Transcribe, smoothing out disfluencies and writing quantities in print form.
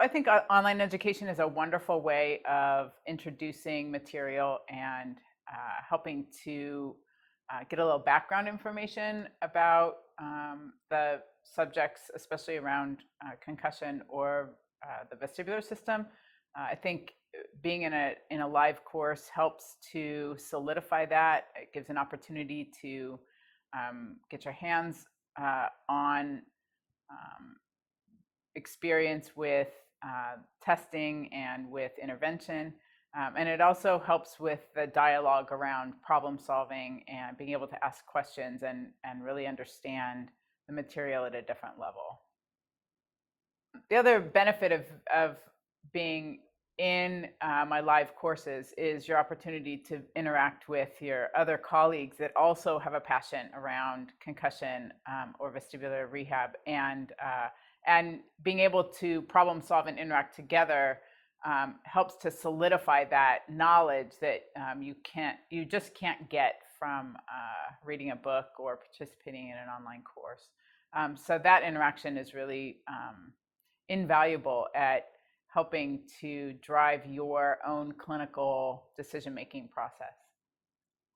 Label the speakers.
Speaker 1: I think online education is a wonderful way of introducing material and helping to get a little background information about the subjects, especially around concussion or the vestibular system. I think being in a live course helps to solidify that. It gives an opportunity to get your hands on experience with testing and with intervention. And it also helps with the dialogue around problem solving and being able to ask questions and really understand the material at a different level. The other benefit of being in my live courses is your opportunity to interact with your other colleagues that also have a passion around concussion or vestibular rehab, and being able to problem solve and interact together helps to solidify that knowledge that you just can't get from reading a book or participating in an online course. So that interaction is really invaluable at helping to drive your own clinical decision-making process.